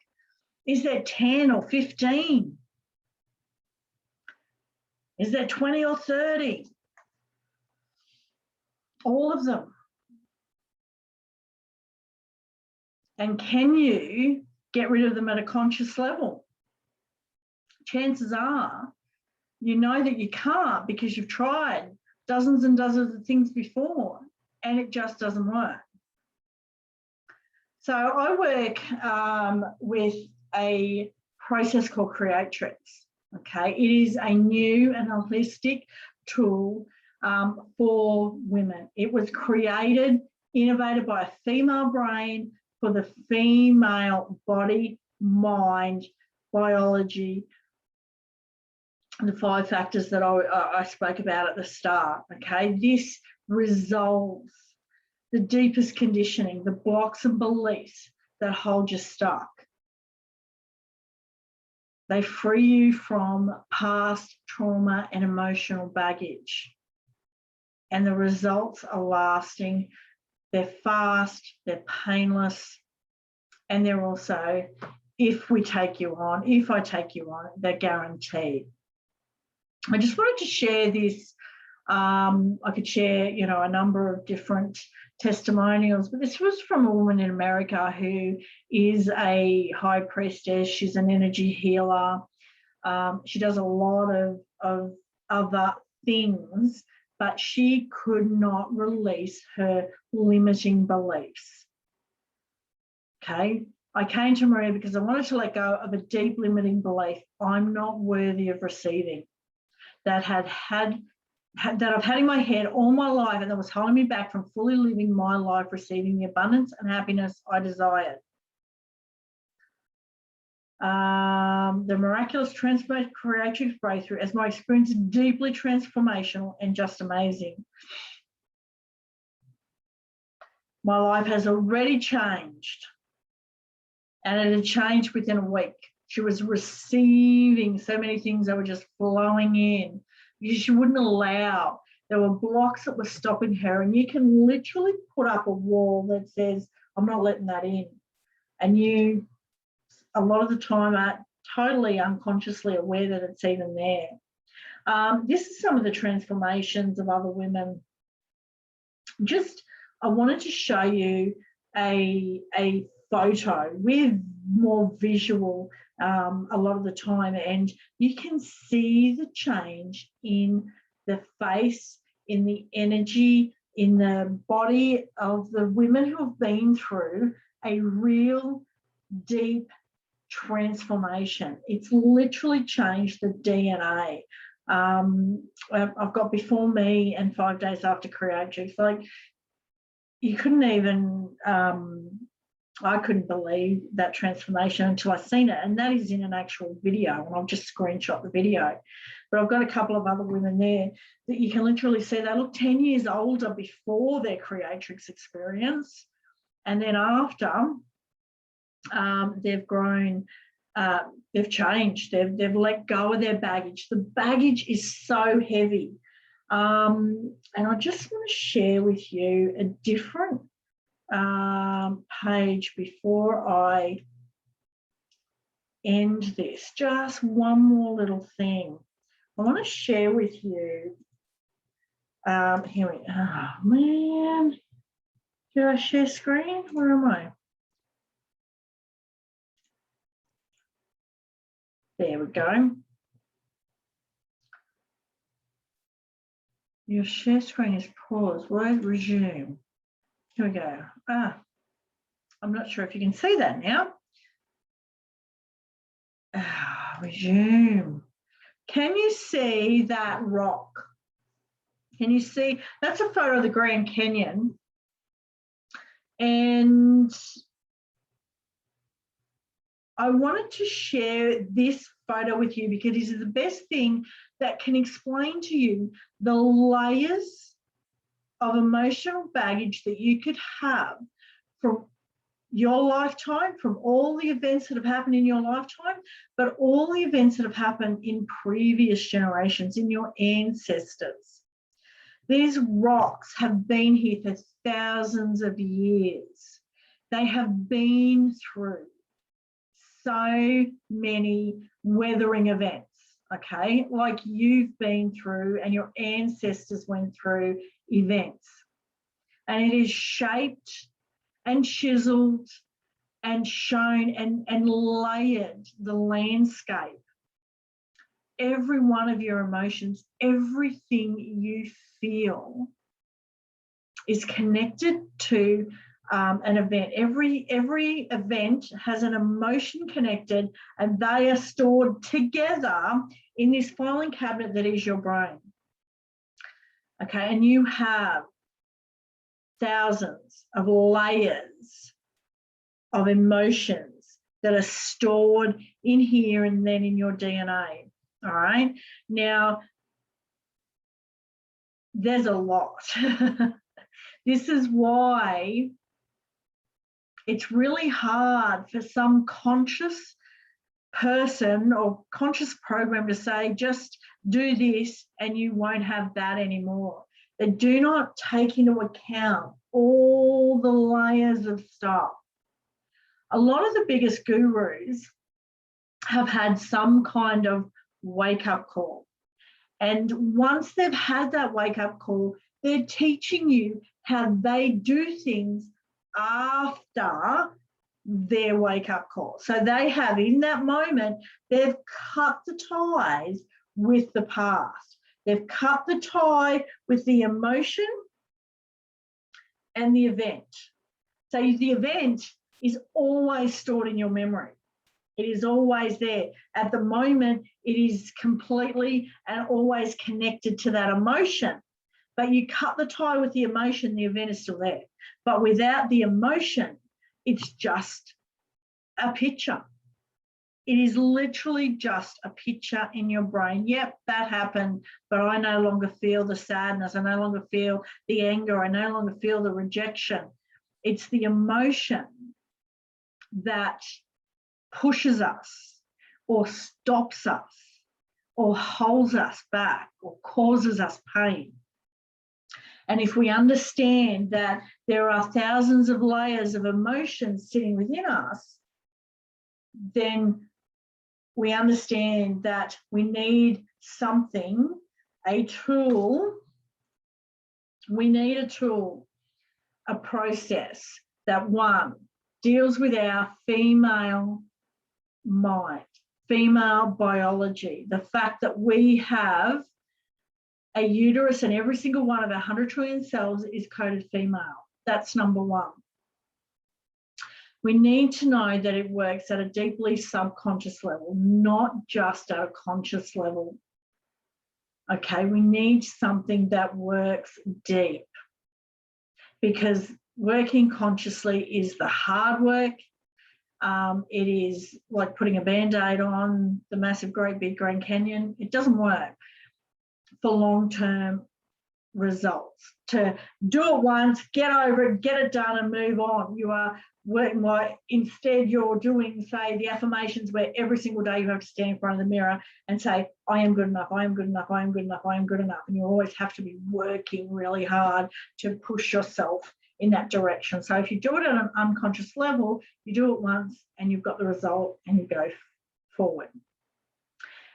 Is there 10 or 15? Is there 20 or 30? All of them. And can you get rid of them at a conscious level? Chances are you know that you can't, because you've tried dozens and dozens of things before and it just doesn't work. So I work with a process called Creatrix. Okay, it is a new and holistic tool for women. It was created, innovated by a female brain for the female body, mind, biology, the 5 factors that I spoke about at the start. Okay, this resolves the deepest conditioning, the blocks and beliefs that hold you stuck. They free you from past trauma and emotional baggage. And the results are lasting. They're fast, they're painless, and they're also, if I take you on, they're guaranteed. I just wanted to share this. I could share, you know, a number of different testimonials, but this was from a woman in America who is a high priestess. She's an energy healer. She does a lot of other things, but she could not release her limiting beliefs. Okay, I came to Maria because I wanted to let go of a deep limiting belief. I'm not worthy of receiving. That I've had in my head all my life, and that was holding me back from fully living my life, receiving the abundance and happiness I desired. The miraculous transformative creative breakthrough, as my experience is deeply transformational and just amazing. My life has already changed. And it had changed within a week. She was receiving so many things that were just flowing in because she wouldn't allow. There were blocks that were stopping her, and you can literally put up a wall that says, I'm not letting that in. And you, a lot of the time, are totally unconsciously aware that it's even there. This is some of the transformations of other women. Just, I wanted to show you a photo with more visual a lot of the time, and you can see the change in the face, in the energy, in the body of the women who have been through a real deep transformation. It's literally changed the DNA. I've got before me and 5 days after Creatrix. Like, you couldn't even I couldn't believe that transformation until I seen it, and that is in an actual video, and I'll just screenshot the video. But I've got a couple of other women there that you can literally see they look 10 years older before their Creatrix experience, and then after they've grown, they've changed, they've let go of their baggage. The baggage is so heavy. And I just want to share with you a different page before I end this. Just one more little thing I want to share with you. Here we go. Oh man, did I share screen? Where am I? There we go. Your share screen is paused. Word resume. Here we go. I'm not sure if you can see that now. Resume. Can you see that rock? Can you see? That's a photo of the Grand Canyon. And I wanted to share this photo with you because this is the best thing that can explain to you the layers of emotional baggage that you could have from your lifetime, from all the events that have happened in your lifetime, but all the events that have happened in previous generations, in your ancestors. These rocks have been here for thousands of years. They have been through so many weathering events, okay, like you've been through and your ancestors went through events. And it is shaped and chiseled and shown and layered the landscape. Every one of your emotions, everything you feel is connected to an event. Every event has an emotion connected, and they are stored together in this filing cabinet that is your brain. Okay, and you have thousands of layers of emotions that are stored in here and then in your DNA. All right, now there's a lot. This is why it's really hard for some conscious person or conscious program to say, just do this and you won't have that anymore. They do not take into account all the layers of stuff. A lot of the biggest gurus have had some kind of wake-up call. And once they've had that wake-up call, they're teaching you how they do things after their wake-up call. So they have, in that moment, they've cut the ties with the past. They've cut the tie with the emotion and the event. So the event is always stored in your memory. It is always there. At the moment, it is completely and always connected to that emotion. But you cut the tie with the emotion, the event is still there. But without the emotion, it's just a picture. It is literally just a picture in your brain. Yep, that happened, but I no longer feel the sadness. I no longer feel the anger. I no longer feel the rejection. It's the emotion that pushes us or stops us or holds us back or causes us pain. And if we understand that there are thousands of layers of emotions sitting within us, then we understand that we need something, a tool. We need a tool, a process that, one, deals with our female mind, female biology, the fact that we have a uterus and every single one of our 100 trillion cells is coded female. That's number one. We need to know that it works at a deeply subconscious level, not just at a conscious level. Okay, we need something that works deep, because working consciously is the hard work. It is like putting a Band-Aid on the massive, great big Grand Canyon. It doesn't work for long-term results. To do it once, get over it, get it done and move on. You are working like, instead you're doing, say, the affirmations where every single day you have to stand in front of the mirror and say, I am good enough, I am good enough, I am good enough, I am good enough. And you always have to be working really hard to push yourself in that direction. So if you do it at an unconscious level, you do it once and you've got the result and you go forward.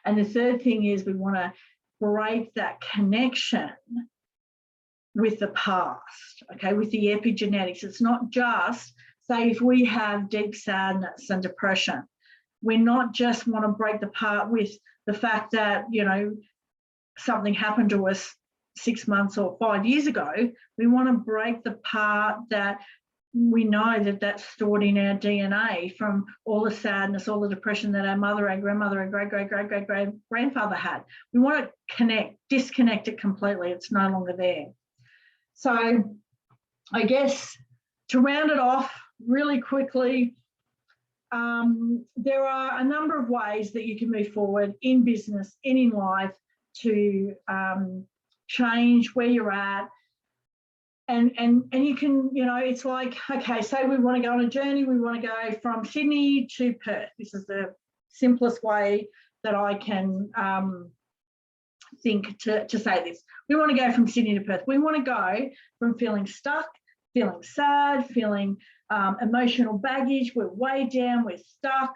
And the third thing is we want to break that connection with the past, okay, with the epigenetics. It's not just, say, if we have deep sadness and depression, we not just want to break the part with the fact that, you know, something happened to us 6 months or 5 years ago. We want to break the part that we know that that's stored in our DNA from all the sadness, all the depression that our mother, our grandmother, our great-great-great-great-grandfather had. We want to disconnect it completely. It's no longer there. So I guess to round it off really quickly, there are a number of ways that you can move forward in business and in life to change where you're at. And you can, you know, it's like, okay, say we want to go on a journey, we want to go from Sydney to Perth. This is the simplest way that I can think to say this. We want to go from Sydney to Perth. We want to go from feeling stuck, feeling sad, feeling emotional baggage, we're way down, we're stuck,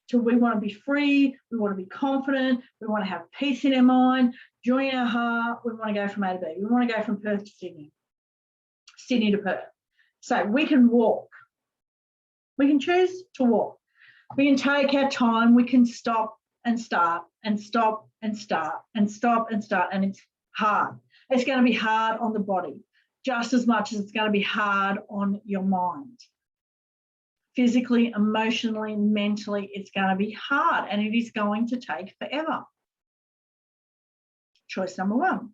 to we want to be free, we want to be confident, we want to have peace in our mind, joy in our heart. We want to go from A to B. We want to go from Perth to Sydney, Sydney to Perth. So we can walk. We can choose to walk. We can take our time. We can stop and start and stop and start and stop and start. And it's hard. It's going to be hard on the body just as much as it's going to be hard on your mind. Physically, emotionally, mentally, it's going to be hard and it is going to take forever. Choice number one.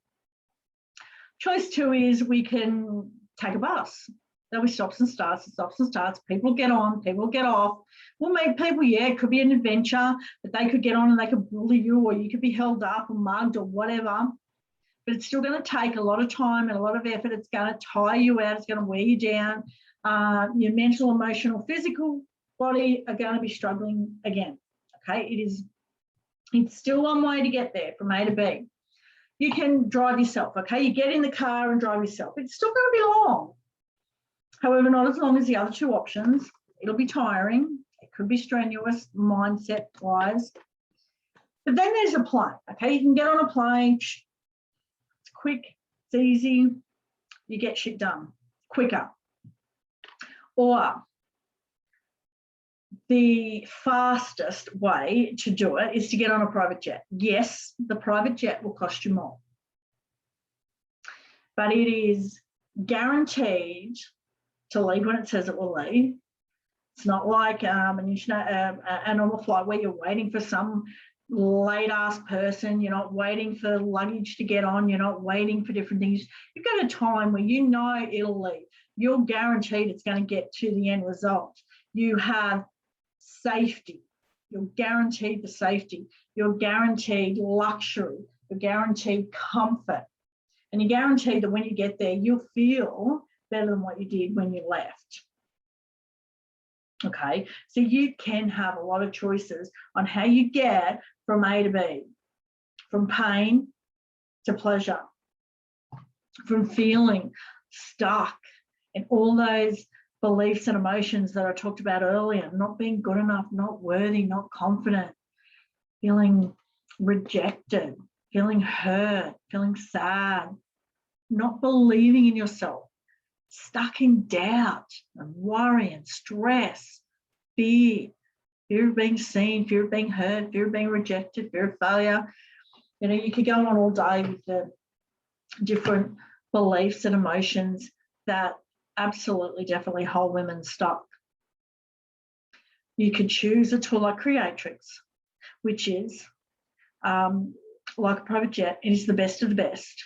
Choice two is we can take a bus. There'll be stops and starts and stops and starts. People get on, people get off. We'll meet people, yeah, it could be an adventure, but they could get on and they could bully you, or you could be held up or mugged or whatever. But it's still going to take a lot of time and a lot of effort. It's going to tire you out. It's going to wear you down. Your mental, emotional, physical body are going to be struggling again. Okay, it's still one way to get there from A to B. You can drive yourself, okay? You get in the car and drive yourself. It's still going to be long. However, not as long as the other two options. It'll be tiring. It could be strenuous, mindset-wise. But then there's a plane, okay? You can get on a plane. It's quick, it's easy. You get shit done quicker. Or the fastest way to do it is to get on a private jet. Yes, the private jet will cost you more, but it is guaranteed to leave when it says it will leave. It's not like a normal flight where you're waiting for some late-ass person. You're not waiting for luggage to get on. You're not waiting for different things. You've got a time where you know it'll leave. You're guaranteed it's going to get to the end result. You have safety. You're guaranteed the safety. You're guaranteed luxury. You're guaranteed comfort. And you're guaranteed that when you get there, you'll feel better than what you did when you left. Okay, so you can have a lot of choices on how you get from A to B, from pain to pleasure, from feeling stuck and all those beliefs and emotions that I talked about earlier, not being good enough, not worthy, not confident, feeling rejected, feeling hurt, feeling sad, not believing in yourself, stuck in doubt and worry and stress, fear of being seen, fear of being heard, fear of being rejected, fear of failure. You know, you could go on all day with the different beliefs and emotions that absolutely, definitely hold women stuck. You could choose a tool like Creatrix, which is like a private jet. It is the best of the best.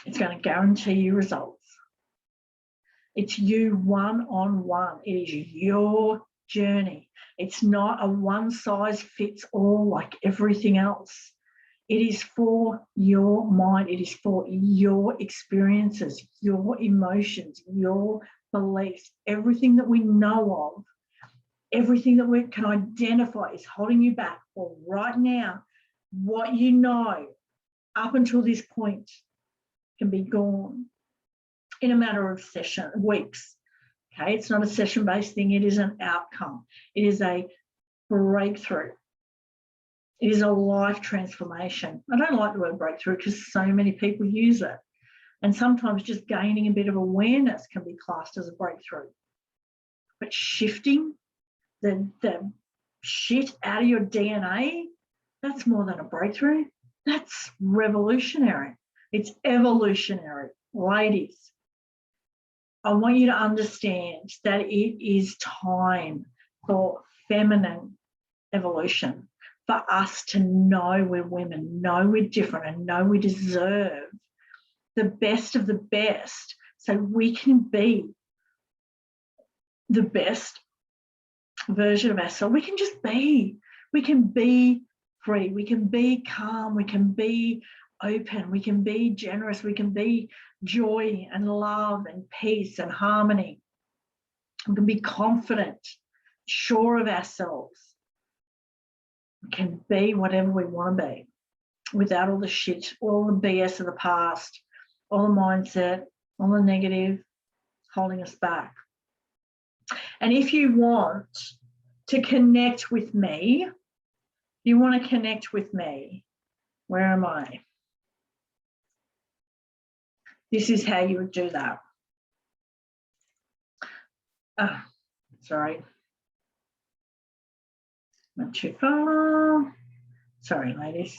It's going to guarantee you results. It's you one-on-one. It is your journey. It's not a one-size-fits-all like everything else. It is for your mind. It is for your experiences, your emotions, your beliefs, everything that we know of, everything that we can identify is holding you back. Or right now, what you know up until this point can be gone in a matter of weeks. Okay, it's not a session-based thing. It is an outcome. It is a breakthrough. It is a life transformation. I don't like the word breakthrough because so many people use it. And sometimes just gaining a bit of awareness can be classed as a breakthrough. But shifting the shit out of your DNA, that's more than a breakthrough. That's revolutionary. It's evolutionary. Ladies, I want you to understand that it is time for feminine evolution, for us to know we're women, know we're different, and know we deserve the best of the best so we can be the best version of ourselves. We can just be. We can be free. We can be calm. We can be open. We can be generous. We can be joy and love and peace and harmony. We can be confident, sure of ourselves. We can be whatever we want to be without all the shit, all the BS of the past, all the mindset, all the negative holding us back. And if you want to connect with me, where am I? This is how you would do that. Sorry. Not too far. Sorry, ladies.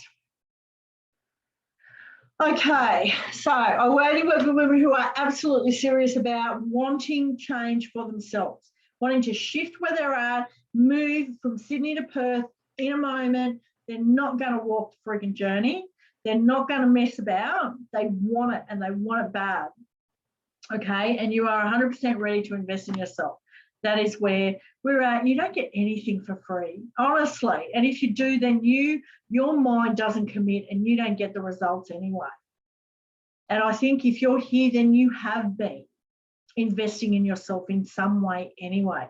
Okay, so I only work with women who are absolutely serious about wanting change for themselves, wanting to shift where they're at, move from Sydney to Perth in a moment. They're not going to walk the freaking journey. They're not going to mess about. They want it, and they want it bad. Okay, and you are 100% ready to invest in yourself. That is where we're at. You don't get anything for free, honestly. And if you do, then your mind doesn't commit and you don't get the results anyway. And I think if you're here, then you have been investing in yourself in some way anyway.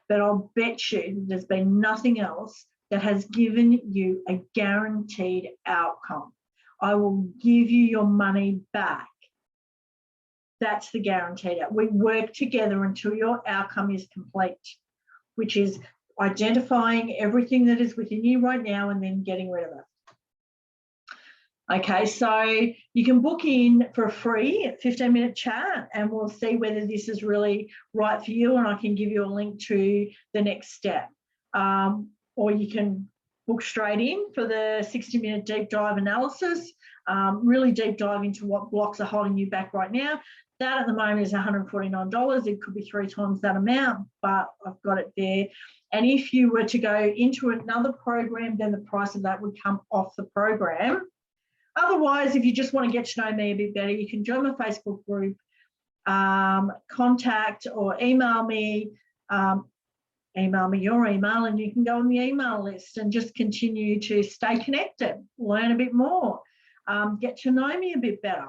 But I'll bet you there's been nothing else that has given you a guaranteed outcome. I will give you your money back. That's the guaranteed outcome. We work together until your outcome is complete, which is identifying everything that is within you right now and then getting rid of it. Okay, so you can book in for a free 15-minute chat and we'll see whether this is really right for you, and I can give you a link to the next step. Or you can book straight in for the 60-minute deep dive analysis, really deep dive into what blocks are holding you back right now. That at the moment is $149. It could be 3 times that amount, but I've got it there. And if you were to go into another program, then the price of that would come off the program. Otherwise, if you just want to get to know me a bit better, you can join my Facebook group, contact or email me your email, and you can go on the email list and just continue to stay connected, learn a bit more, get to know me a bit better.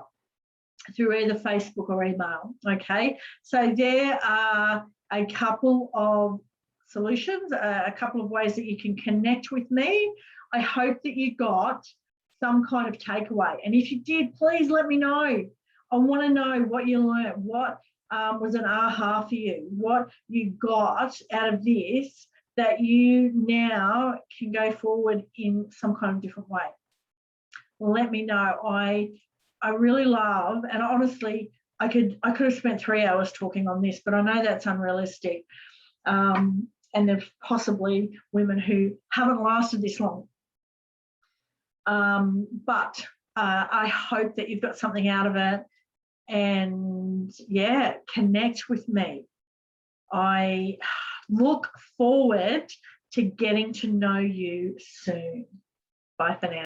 through either Facebook or email. Okay, so there are a couple of solutions, a couple of ways that you can connect with me. I hope that you got some kind of takeaway, and if you did, please let me know. I want to know what you learned, what was an aha for you, what you got out of this that you now can go forward in some kind of different way. Let me know. I really love, and honestly, I could have spent 3 hours talking on this, but I know that's unrealistic. And there's possibly women who haven't lasted this long. But I hope that you've got something out of it, and yeah, connect with me. I look forward to getting to know you soon. Bye for now.